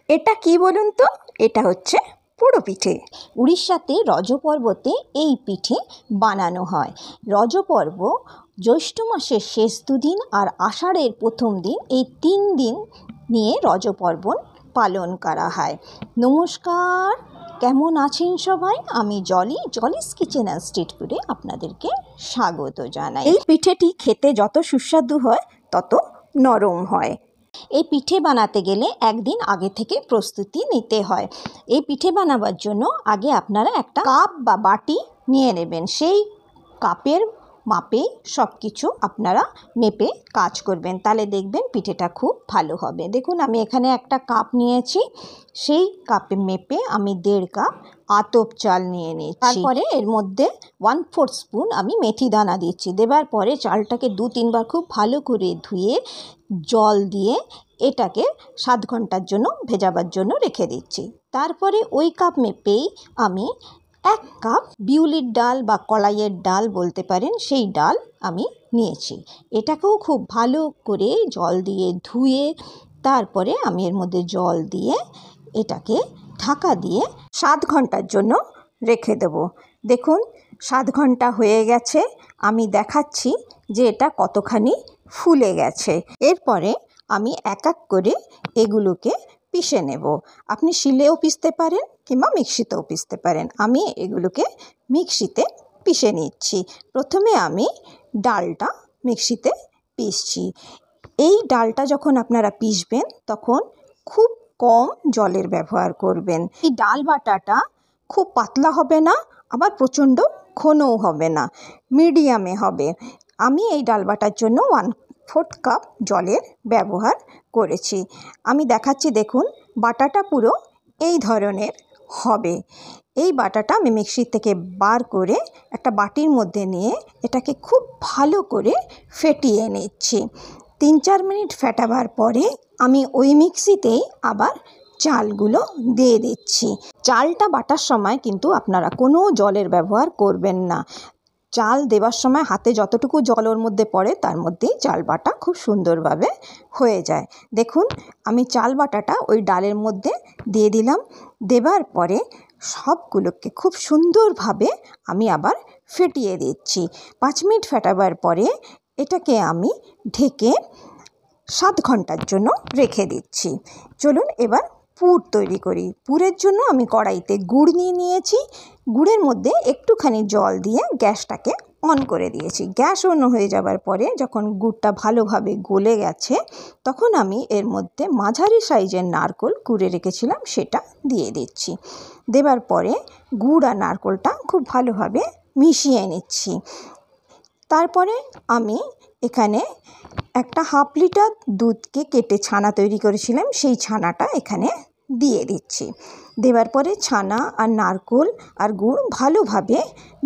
এটা কি বলুন তো? এটা হচ্ছে পোড়ো পিঠে। উড়িষ্যাতে রজপর্বতে এই পিঠে বানানো হয়। রজপর্ব জ্যৈষ্ঠ মাসের শেষ দুদিন আর আষাঢ়ের প্রথম দিন, এই 3 দিন নিয়ে রজপর্বণ পালন করা হয়। নমস্কার, কেমন আছেন সবাই? আমি জলিস কিচেন অ্যান্ড স্ট্রিট ফুডে আপনাদেরকে স্বাগত জানাই। এই পিঠেটি খেতে যত সুস্বাদু হয় তত নরম হয়। এই পিঠে বানাতে গেলে একদিন আগে থেকে প্রস্তুতি নিতে হয়। এই পিঠে বানাবার জন্য আগে আপনারা একটা কাপ বা বাটি নিয়ে নেবেন। সেই কাপের মাপে সব কিছু আপনারা মেপে কাজ করবেন, তাহলে দেখবেন পিঠেটা খুব ভালো হবে। দেখুন, আমি এখানে একটা কাপ নিয়েছি। সেই কাপে মেপে আমি 1.5 কাপ আতপ চাল নিয়ে নিয়েছি। তারপরে এর মধ্যে 1/4 স্পুন আমি মেথি দানা দিচ্ছি। দেবার পরে চালটাকে 2-3 বার খুব ভালো করে ধুয়ে জল দিয়ে এটাকে 7 ঘন্টার জন্য ভেজাবার জন্য রেখে দিচ্ছি। তারপরে ওই কাপ মেপেই আমি 1 কাপ বিউলির ডাল বা কলাইয়ের ডাল বলতে পারেন, সেই ডাল আমি নিয়েছি। এটাকেও খুব ভালো করে জল দিয়ে ধুয়ে তারপরে আমি এর মধ্যে জল দিয়ে এটাকে ঢাকা দিয়ে 7 ঘন্টার জন্য রেখে দেবো। দেখুন, 7 ঘন্টা হয়ে গেছে। আমি দেখাচ্ছি যে এটা কতখানি ফুলে গেছে। এরপরে আমি এক এক করে এগুলোকে পিষে নেব। আপনি শিলেও পিষতে পারেন কিংবা মিক্সিতেও পিষতে পারেন। আমি এগুলোকে মিক্সিতে পিষে নিচ্ছি। প্রথমে আমি ডালটা মিক্সিতে পিষছি। এই ডালটা যখন আপনারা পিষবেন তখন খুব কম জলের ব্যবহার করবেন। এই ডাল বাটাটা খুব পাতলা হবে না, আবার প্রচণ্ড ঘনও হবে না, মিডিয়ামে হবে। আমি এই ডাল বাটার জন্য 1/4 কাপ জলের ব্যবহার করেছি। আমি দেখাচ্ছি, দেখুন বাটাটা পুরো এই ধরনের হবে। এই বাটাটা আমি মিক্সি থেকে বার করে একটা বাটির মধ্যে নিয়ে এটাকে খুব ভালো করে ফেটিয়ে নিচ্ছি। 3-4 মিনিট ফেটাবার পরে আমি ওই মিক্সিতেই আবার চালগুলো দিয়ে দিচ্ছি। চালটা বাটার সময় কিন্তু আপনারা কোনো জলের ব্যবহার করবেন না। চাল দেওয়ার সময় হাতে যতটুকু জল ওর মধ্যে পড়ে তার মধ্যেই চাল বাটা খুব সুন্দরভাবে হয়ে যায়। দেখুন, আমি চাল বাটাটা ওই ডালের মধ্যে দিয়ে দিলাম। দেবার পরে সবগুলোকে খুব সুন্দরভাবে আমি আবার ফেটিয়ে দিচ্ছি। 5 মিনিট ফেটাবার পরে এটাকে আমি ঢেকে 7 ঘন্টার জন্য রেখে দিচ্ছি। চলুন এবার পুর তৈরি করি। পুরের জন্য আমি কড়াইতে গুড় নিয়ে নিয়েছি। গুড়ের মধ্যে একটুখানি জল দিয়ে গ্যাসটাকে অন করে দিয়েছি। গ্যাস অন হয়ে যাবার পরে যখন গুড়টা ভালোভাবে গলে গেছে তখন আমি এর মধ্যে মাঝারি সাইজের নারকেল কুড়ে রেখেছিলাম সেটা দিয়ে দিচ্ছি। দেবার পরে গুড় আর নারকেলটা খুব ভালোভাবে মিশিয়ে নিচ্ছি। তারপরে আমি এখানে একটা 1/2 লিটার দুধকে কেটে ছানা তৈরি করেছিলাম, সেই ছানাটা এখানে দিয়ে দিচ্ছি। দেবার পরে ছানা আর নারকেল আর গুড় ভালোভাবে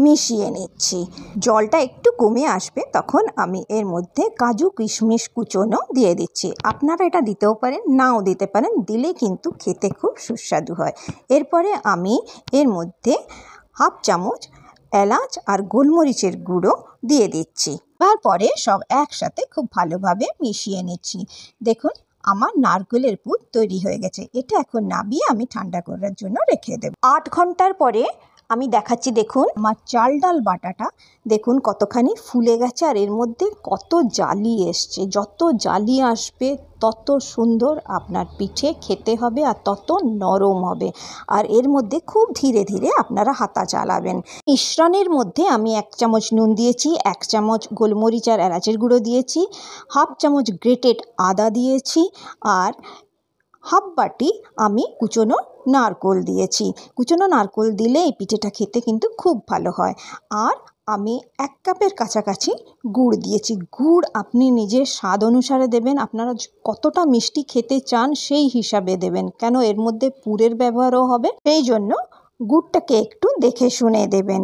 মিশিয়ে নিচ্ছি। জলটা একটু কমে আসবে তখন আমি এর মধ্যে কাজু কিশমিশ কুচোনো দিয়ে দিচ্ছি। আপনারা এটা দিতেও পারেন, নাও দিতে পারেন, দিলে কিন্তু খেতে খুব সুস্বাদু হয়। এরপরে আমি এর মধ্যে 1/2 চামচ এলাচ আর গোলমরিচের গুঁড়ো দিয়ে দিচ্ছি। তারপরে সব একসাথে খুব ভালোভাবে মিশিয়ে নিচ্ছি। দেখুন, আমার নারকেলের পুর তৈরি হয়ে গেছে। এটা এখন নামিয়ে আমি ঠান্ডা করার জন্য রেখে দেব। 8 ঘন্টার পরে আমি দেখাচ্ছি। দেখুন, আমার চাল ডাল বাটাটা দেখুন কতখানি ফুলে গেছে আর এর মধ্যে কত জালি এসছে। যত জালি আসবে তত সুন্দর আপনার পিঠে খেতে হবে আর তত নরম হবে। আর এর মধ্যে খুব ধীরে ধীরে আপনারা হাতা চালাবেন। মিশ্রণের মধ্যে আমি 1 চামচ নুন দিয়েছি, 1 চামচ গোলমরিচ আর এলাচের গুঁড়ো দিয়েছি, 1/2 চামচ গ্রেটেড আদা দিয়েছি আর 1/2 বাটি আমি কুচনো নারকেল দিয়েছি। কুচনো নারকেল দিলে এই পিঠেটা খেতে কিন্তু খুব ভালো হয়। আর আমি 1 কাপের কাছাকাছি গুড় দিয়েছি। গুড় আপনি নিজের স্বাদ অনুসারে দেবেন, আপনারা কতটা মিষ্টি খেতে চান সেই হিসাবে দেবেন, কেন এর মধ্যে পুরের ব্যবহারও হবে, সেই জন্য গুড়টাকে একটু দেখে শুনে দেবেন।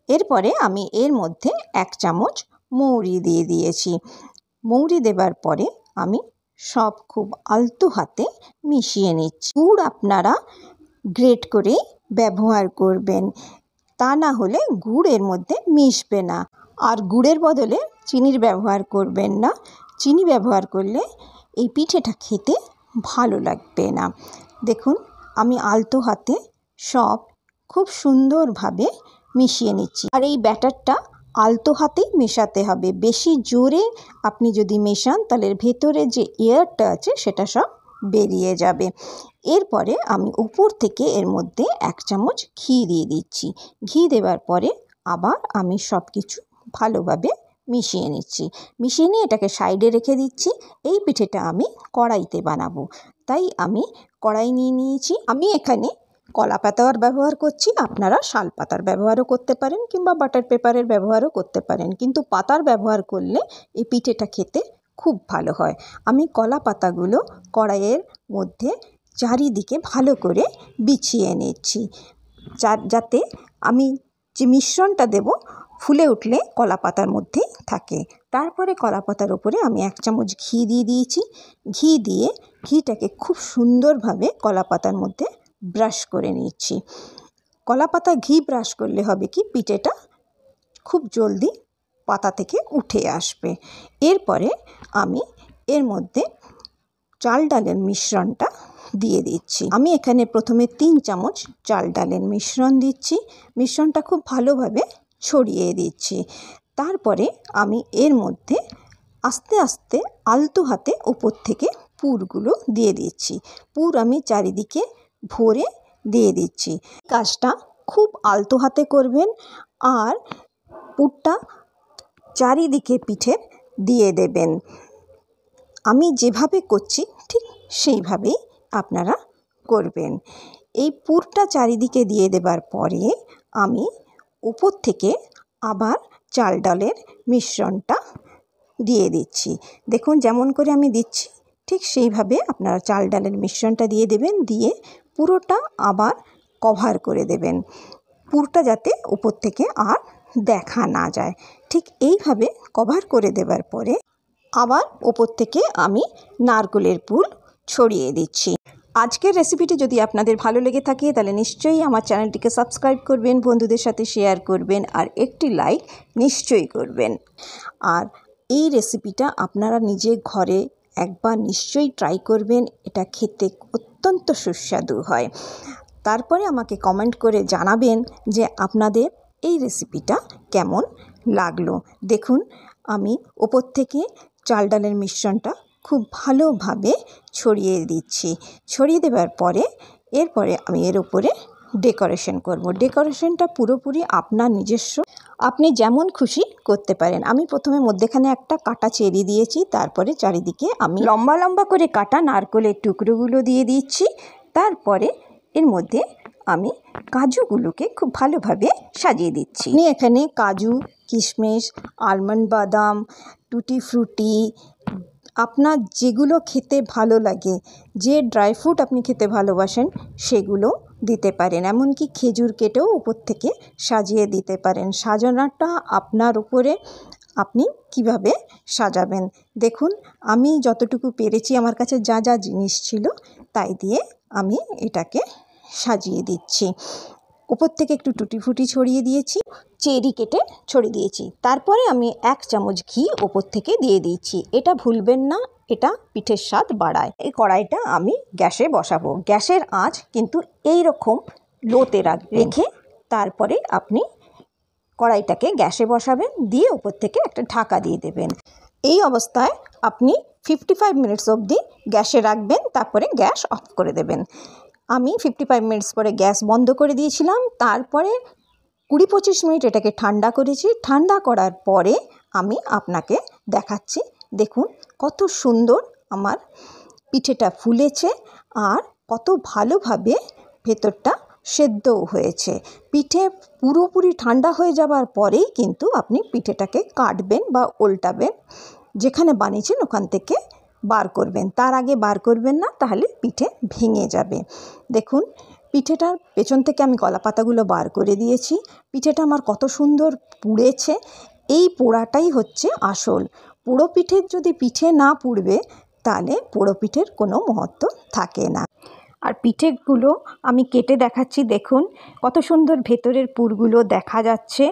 এরপরে আমি এর মধ্যে 1 চামচ মৌরি দিয়ে দিয়েছি। মৌরি দেবার পরে আমি সব খুব আলতো হাতে মিশিয়ে নিচ্ছি। গুড় আপনারা গ্রেট করে ব্যবহার করবেন, তা না হলে গুড় এর মধ্যে মিশবে না। আর গুড়ের বদলে চিনির ব্যবহার করবেন না। চিনি ব্যবহার করলে এই পিঠেটা খেতে ভালো লাগবে না। দেখুন আমি আলতো হাতে সব খুব সুন্দরভাবে মিশিয়ে নিচ্ছি। আর এই ব্যাটারটা আলতো হাতেই মেশাতে হবে। বেশি জোরে আপনি যদি মেশান তাহলে ভেতরে যে এয়ারটা আছে সেটা সব বেরিয়ে যাবে। এরপরে আমি উপর থেকে এর মধ্যে 1 চামচ ঘি দিয়ে দিচ্ছি। ঘি দেওয়ার পরে আবার আমি সব কিছু ভালোভাবে মিশিয়ে নিচ্ছি। মিশিয়ে নিয়ে এটাকে সাইডে রেখে দিচ্ছি। এই পিঠেটা আমি কড়াইতে বানাবো, তাই আমি কড়াই নিয়ে নিয়েছি। আমি এখানে কলা পাতার ব্যবহার করছি, আপনারা শাল পাতার ব্যবহারও করতে পারেন কিংবা বাটার পেপারের ব্যবহারও করতে পারেন, কিন্তু পাতার ব্যবহার করলে এই পিঠেটা খেতে খুব ভালো হয়। আমি কলা পাতাগুলো কড়াইয়ের মধ্যে চারিদিকে ভালো করে বিছিয়ে নিচ্ছি, যাতে আমি যে মিশ্রণটা দেব ফুলে উঠলে কলা পাতার মধ্যেই থাকে। তারপরে কলা পাতার উপরে আমি 1 চামচ ঘি দিয়ে দিয়েছি। ঘি দিয়ে ঘিটাকে খুব সুন্দরভাবে কলা পাতার মধ্যে ব্রাশ করে নিচ্ছি। কলা পাতা ঘি ব্রাশ করলে হবে কি পিঠেটা খুব জলদি পাতা থেকে উঠে আসবে। এরপরে আমি এর মধ্যে চাল ডালের মিশ্রণটা দিয়ে দিচ্ছি। আমি এখানে প্রথমে 3 চামচ চাল ডালের মিশ্রণ দিচ্ছি। মিশ্রণটা খুব ভালোভাবে ছড়িয়ে দিচ্ছি। তারপরে আমি এর মধ্যে আস্তে আস্তে আলতো হাতে উপর থেকে পুরগুলো দিয়ে দিচ্ছি। পুর আমি চারিদিকে ভরে দিয়ে দিচ্ছি। কাজটা খুব আলতো হাতে করবেন আর পুরটা চারিদিকে পিঠের দিয়ে দেবেন। আমি যেভাবে করছি ঠিক সেইভাবেই আপনারা করবেন। এই পুরটা চারিদিকে দিয়ে দেবার পরে আমি উপর থেকে আবার চাল ডালের মিশ্রণটা দিয়ে দিচ্ছি। দেখুন যেমন করে আমি দিচ্ছি ঠিক সেইভাবে আপনারা চাল ডালের মিশ্রণটা দিয়ে দেবেন, দিয়ে পুরোটা আবার কভার করে দেবেন। পুরটা যাতে উপর থেকে আর দেখা না যায়, ঠিক এইভাবে কভার করে দেবার পরে আবার ওপর থেকে আমি নারকেলের পুর ছড়িয়ে দিচ্ছি। আজকের রেসিপিটি যদি আপনাদের ভালো লেগে থাকে তাহলে নিশ্চয়ই আমার চ্যানেলটিকে সাবস্ক্রাইব করবেন, বন্ধুদের সাথে শেয়ার করবেন আর একটি লাইক নিশ্চয়ই করবেন। আর এই রেসিপিটা আপনারা নিজে ঘরে একবার নিশ্চয়ই ট্রাই করবেন, এটা খেতে অত্যন্ত সুস্বাদু হয়। তারপরে আমাকে কমেন্ট করে জানাবেন যে আপনাদের এই রেসিপিটা কেমন লাগলো। দেখুন আমি ওপর থেকে চাল ডালের মিশ্রণটা খুব ভালোভাবে ছড়িয়ে দিচ্ছি। ছড়িয়ে দেওয়ার পরে এরপরে আমি এর উপরে ডেকোরেশন করব। ডেকোরেশনটা পুরোপুরি আপনার নিজস্ব, আপনি যেমন খুশি করতে পারেন। আমি প্রথমে মধ্যেখানে একটা কাটা চেরি দিয়েছি, তারপরে চারিদিকে আমি লম্বা লম্বা করে কাটা নারকেলের টুকরোগুলো দিয়ে দিচ্ছি। তারপরে এর মধ্যে আমি কাজুগুলোকে খুব ভালোভাবে সাজিয়ে দিচ্ছি। আমি এখানে কাজু, কিশমিশ, আলমন্ড বাদাম, টুটি ফ্রুটি, আপনার যেগুলো খেতে ভালো লাগে, যে ড্রাই ফ্রুট আপনি খেতে ভালোবাসেন সেগুলো দিতে পারেন। এমনকি খেজুর কেটেও উপর থেকে সাজিয়ে দিতে পারেন। সাজানোটা আপনার উপরে, আপনি কিভাবে সাজাবেন। দেখুন আমি যতটুকু পেরেছি, আমার কাছে যা যা জিনিস ছিল তাই দিয়ে আমি এটাকে সাজিয়ে দিচ্ছি। উপর থেকে একটু টুটি ফুটি ছড়িয়ে দিয়েছি, চেরি কেটে ছড়িয়ে দিয়েছি। তারপরে আমি 1 চামচ ঘি ওপর থেকে দিয়ে দিয়েছি। এটা ভুলবেন না, এটা পিঠের স্বাদ বাড়ায়। এই কড়াইটা আমি গ্যাসে বসাবো। গ্যাসের আঁচ কিন্তু এই রকম লোতে রেখে তারপরে আপনি কড়াইটাকে গ্যাসে বসাবেন, দিয়ে ওপর থেকে একটা ঢাকা দিয়ে দেবেন। এই অবস্থায় আপনি 55 মিনিটস অবধি গ্যাসে রাখবেন, তারপরে গ্যাস অফ করে দেবেন। আমি 55 মিনিটস পরে গ্যাস বন্ধ করে দিয়েছিলাম। তারপরে 20-25 মিনিট এটাকে ঠান্ডা করেছি। ঠান্ডা করার পরে আমি আপনাকে দেখাচ্ছি। দেখুন কত সুন্দর আমার পিঠেটা ফুলেছে আর কত ভালোভাবে ভেতরটা সেদ্ধও হয়েছে। পিঠে পুরোপুরি ঠান্ডা হয়ে যাবার পরেই কিন্তু আপনি পিঠেটাকে কাটবেন বা উল্টাবেন, যেখানে বানিয়েছেন ওখান থেকে বার করবেন। তার আগে বার করবেন না, তাহলে পিঠে ভেঙে যাবে। দেখুন পিঠেটার পেছন থেকে আমি কলা পাতাগুলো বার করে দিয়েছি। পিঠেটা আমার কত সুন্দর পুড়েছে। এই পোড়াটাই হচ্ছে আসল। পোড়ো পিঠের যদি পিঠে না পুড়বে তাহলে পোড়ো পিঠের কোনো মহত্ব থাকে না। আর পিঠেগুলো আমি কেটে দেখাচ্ছি। দেখুন কত সুন্দর ভেতরের পুরগুলো দেখা যাচ্ছে,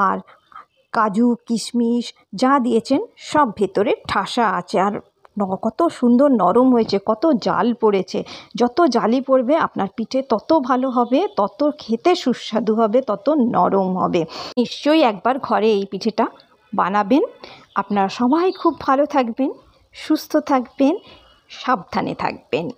আর কাজু কিশমিশ যা দিয়েছেন সব ভেতরে ঠাসা আছে, আর কত সুন্দর নরম হয়েছে, কত জাল পড়েছে। যত জালি পড়বে আপনার পিঠে তত ভালো হবে, তত খেতে সুস্বাদু হবে, তত নরম হবে। নিশ্চয়ই একবার ঘরে এই পিঠেটা বানাবেন। আপনারা সবাই খুব ভালো থাকবেন, সুস্থ থাকবেন, সাবধানে থাকবেন।